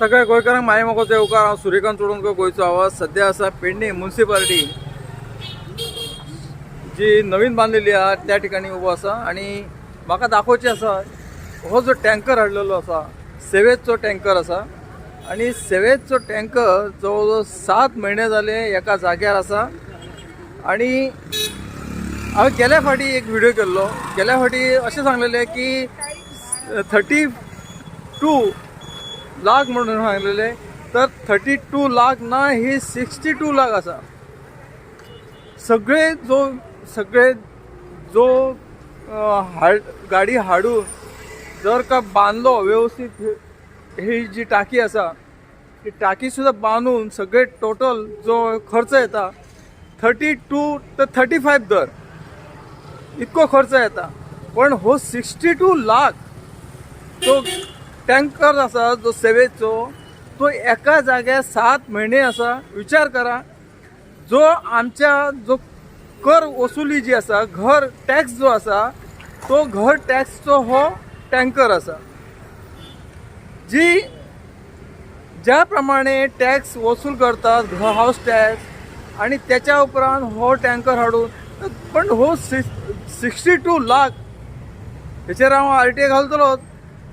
सगळ्या गोंयकारांक माय मोगोचो येवकार. हांव सूर्यकांत चोडणकर, गोंयचो आवाज. सध्या आसा पेडणे म्युनिसिपालिटी जी नवीन बांदलेली आहा त्या ठिकाणी उबो आसा आणि म्हाका दाखोवचें आसा हो जो टँकर हाडलेलो आसा सेवेचो टँकर आसा आणि सेवेचो टँकर जवळ जवळ 7 महिने जाले एका जाग्यार आसा. आणि हांवें गेल्या फाटी एक व्हिडिओ केल्लो. गेल्या फाटी अशें सांगलेलें की 32 लाख म्हणून सांगलेले, तर 32 लाख ना, ही 62 लाख आसा. सगळे जो गाडी हाडून जर का बांधलो व्यवस्थित, ही जी टाकी आसा ही टाकी सुद्धा बांधून सगळे टोटल जो खर्च येता 32 ते 35 दर इतको खर्च येता. पण हो 62 लाख तो टँकर आसा जो सेवेचो, तो एका जाग्यार 7 महिने आसा. विचार करा, जो आमच्या जो कर वसुली जी आसा, घर टॅक्स जो आसा, तो घर टॅक्सचो हो टँकर आसा. जी ज्या प्रमाणे टॅक्स वसूल करतात हाऊस टॅक्स, आणि त्याच्या उपरांत हो टँकर हाडून, पण हो 62 लाख हेचेर हांव RTI घालतलो.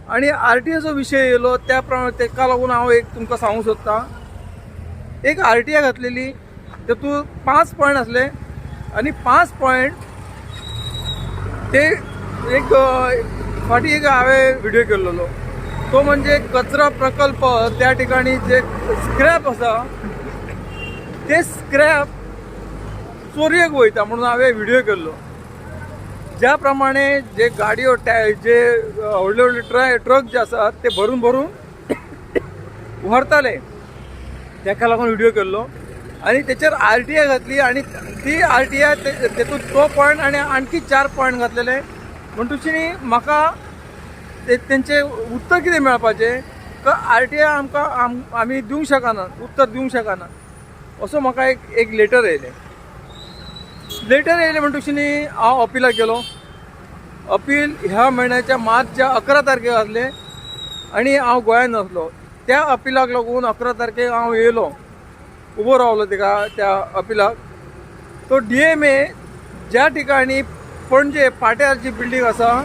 आणि RTIचो विशय येयलो त्या प्रमाणे तेका लागून हांव एक तुमकां सांगूंक सोदतां. एक RTI घातलेली, तेतूंत 5 पॉयंट आसले आणि 5 पॉयंट ते एक फाटी एक हांवें व्हिडिओ केल्लो. तो म्हणजे कचरा प्रकल्प. त्या ठिकाणी जे स्क्रॅप आसा ते स्क्रॅप चोरयेक वयता म्हणून हांवें व्हिडिओ केल्लो. ज्या प्रमाणे जे गाडयो जे व्हडले व्हडले ट्रक जे आसात ते भरून भरून व्हरताले, तेका लागून व्हिडिओ केल्लो. आणि त्याचेर RTI घातली आणि ती RTI तेतूंत तो पॉयंट आणि आणखी 4 पॉयंट घातलेले. म्हणटुची म्हाका तेंचे उत्तर कितें मेळपाचें, RTI आमकां आमी दिवंक शकना, उत्तर दिवंक शकना असो म्हाका एक लेटर येयलें. म्हणटुची हांव अपिलाक गेलो. अपील ह्या म्हयन्याच्या मार्चच्या 11 तारखेक आसलें आणि हांव गोंयांत नासलो. त्या अपिलाक लागून 11 तारखेक हांव येयलो, उबो रावलो त्या अपिलाक. तो DMA ज्या ठिकाणी पणजे पाट्यार जी बिल्डींग आसा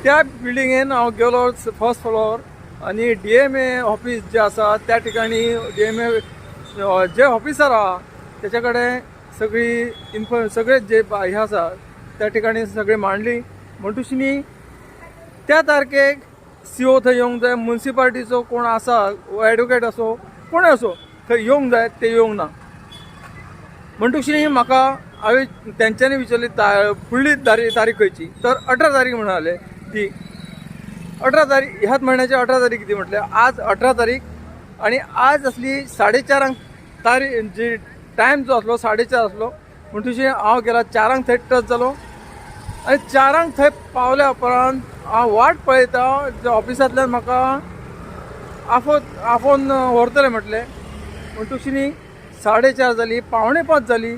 त्या बिल्डिंगेन हांव गेलो, फर्स्ट फ्लोर. आणि DMA ऑफिस जे आसा त्या ठिकाणी DMA जे ऑफिसर आहा त्याच्या कडेन सगळी सगळे जे हे आसा त्या ठिकाणी सगळी मांडली. म्हणटुची त्या तारखेक CO थंय येवंक जाय, म्युनिसिपालिटीचो कोण आसा, एडवोकेट असो कोणूय असो, थंय येवंक जाय, ते येवंक ना. म्हणटुची म्हाका हांवें तेंच्यांनी विचारली फुडली तारीख खंयची, तर 18 तारीख म्हणाले. ती 18 तारीख, ह्याच म्हयन्याची 18 तारीख कितें म्हटल्यार आज 18 तारीख. आणि आज असली 4:30 तारीख, जी टायम जो आसलो 4:30 आसलो. म्हणटुची हांव गेला 4 थंय टच जालो. आणि 4 थंय पावल्या उपरांत हांव वाट पळयता, जे ऑफिसांतल्यान म्हाका आफोन व्हरतले म्हटले. म्हणटुची 4:30 जाली, 4:45 जाली,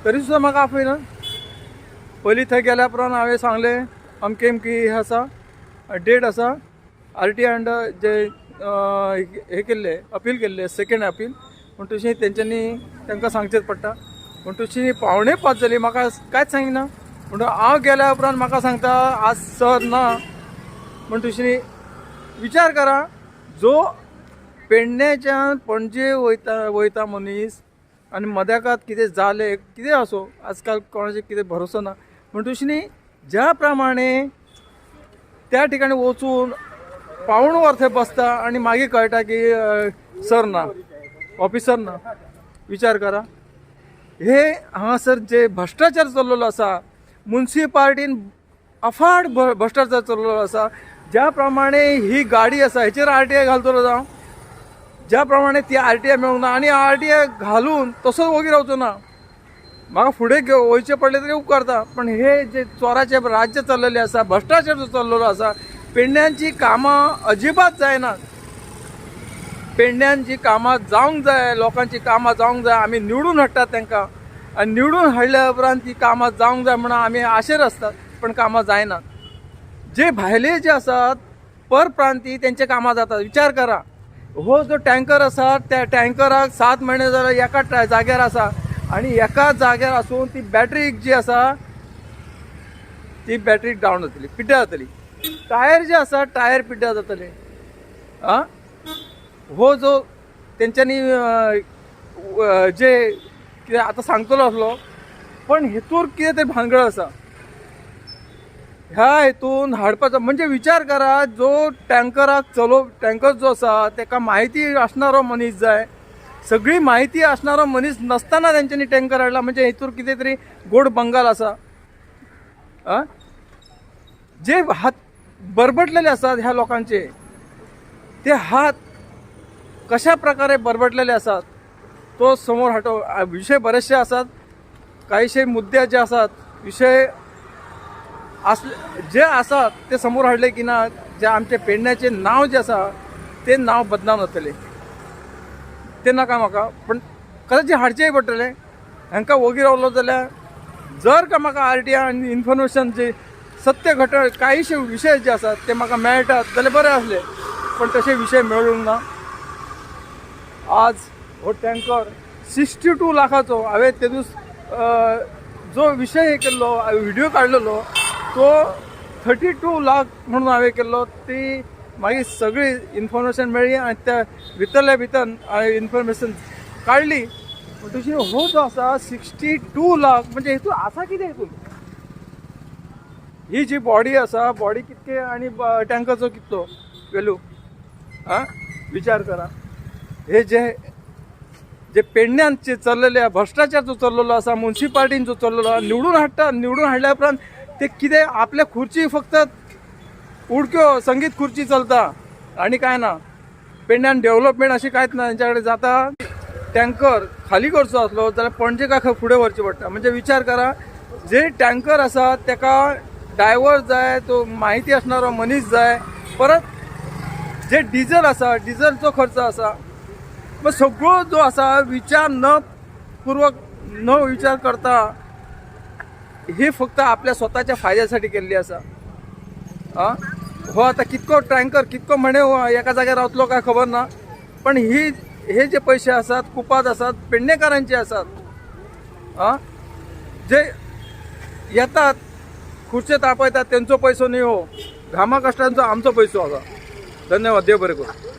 तरी सुद्दां म्हाका आफयना. पयलीं थंय गेल्या उपरांत हांवें सांगलें अमकें हे आसा, डेट आसा. RTI अंडर जे हे केल्ले, अपील केल्ले, सेकंड अपील. म्हणटुची तेंच्यांनी तांकां सांगचेच पडटा. म्हणटुची 4:45 जाली, म्हाका कांयच सांगिना. म्हणून हांव गेल्या उपरांत म्हाका सांगता आज सर ना. म्हणटुची विचार करा, जो पेडण्याच्यान पणजे वयता मनीस, आनी मद्याकात कितें जालें, कितें असो, आजकाल कोणाचेर कितें भरोसो ना. म्हणटुची ज्या प्रमाणे त्या ठिकाणी वचून पावण वर थंय बसता आणि मागीर कळटा की सर ना, ऑफिसर ना. विचार करा, हे हांगासर जे भ्रष्टाचार चल्लेलो आसा, म्युनिसिपालिटीन अफाट भ्रष्टाचार चल्लेलो आसा. ज्या प्रमाणे ही गाडी आसा हेचेर RTI घालतलो जावं, ज्या प्रमाणे ती RTI मेळूंक ना, आणि RTI घालून तसोच वोगी रावचो ना. म्हाका फुडें वयचें पडलें तरी उपकारता. पण हे जे चोराचे राज्य चल्लेलें आसा, भ्रष्टाचार जो चल्लेलो आसा, पेडण्यांची कामां अजिबात जायनात. पेडण्यांची कामां जावंक जाय, लोकांची कामां जावंक जाय. आमी निवडून हाडटात तांकां, आनी निवडून हाडल्या उपरांत ती कामां जावंक जाय म्हणून आमी आशेर आसतात, पण कामां जायनात. जे भायले जे आसात परप्रांती, तेंचे कामां जातात. विचार करा, हो जो टँकर आसा त्या टँकराक 7 महिने जाल्यार एका जाग्यार आसा आणि एका जाग्यार असून ती बॅटरी जी आसा ती बॅटरी डावन जातली, पिड्ड्यार जातली. टायर जे आसा टायर पिड्ड्यार जातले. आं हो जो तेंच्यांनी जे कितें आतां सांगतलो आसलो, पण हेतूर कितें तरी भानगड आसा. ह्या हेतून हाडपाचो म्हणजे विचार करा, जो टँकर जो आसा ताका माहिती असणारो मनीस जाय. सगळी माहिती असणारो मनीस नसताना तेंच्यांनी टँकर हाडला म्हणजे हेतूर कितें तरी गोड बंगाल आसा. जे हात बरबटलेले असतात ह्या लोकांचे, ते हात कशा प्रकारे बरबटलेले असतात तो समोर विषय बरेचसे असतात. काहीशे मुद्दे जे असतात विषय जे असतात ते समोर हाडले की ना, जे आमचे पेडण्याचे नाव जे आसा ते नाव बदनाम जातले. ते नाका म्हाका, पण कदाचित हाडचेय पडटले. हांकां वगीर रावलो जाल्यार जर का म्हाका RTI आनी इन्फॉर्मेशन जे सत्य घटना काहीशे विषय जे असतात ते म्हाका मेळटात जाल्यार बरें आसलें, पण तसे विषय मेळूंक ना. आज हो टँकर 62 लाखाचो हांवें ते दीस जो विषय हे केल्लो व्हिडिओ काडलेलो तो 32 लाख म्हणून हांवें केल्लो. ती मागीर सगळी इन्फॉर्मेशन मेळ्ळी आनी त्या भितरल्या भितर हांवें इन्फॉर्मेशन काडली. पण तशी हो जो आसा 62 लाख म्हणजे हेतून आसा कितें हेतून. ही जी बॉडी आसा बॉडी कितके आनी टँकरचो कितलो वेल्यू विचार करा. हे जे पेडण्यान चल्लेले भ्रष्टाचार जो चल्लेलो आसा, म्युन्सिपाल्टीन जो चल्लेलो आसा, निवडून हाडल्या उपरांत ते कितें आपल्या खुर्ची फक्त उडक्यो संगीत खुर्ची चलता आणि काय ना. पेडण्यान डेव्हलपमेंट अशी कांयच ना तेंच्या कडेन. जाता टँकर खाली करचो आसलो जाल्यार पणजे काय फुडें व्हरचें पडटा. म्हणजे विचार करा, जे टँकर आसा ताका ड्रायव्हर जाय, तो माहिती असणारो मनीस जाय, परत जे डिझल आसा डिझलचो खर्च आसा. मग सगळो जो आसा विचार न विचार करता हे फक्त आपल्या स्वतःच्या फायद्यासाठी केल्ली आसा. हो आता कितको टँकर कितको म्हणे एका जाग्यार रावतलो काय खबर ना, पण हे जे पैसे आसात कुपाद आसात पेडणेकारांचे आसात. जे येतात खुर्चे तापयतात त्यांचो पैसो न्ही, हो घामा कश्टांचो आमचो पैसो आसा. धन्यवाद. देव बरें करूं.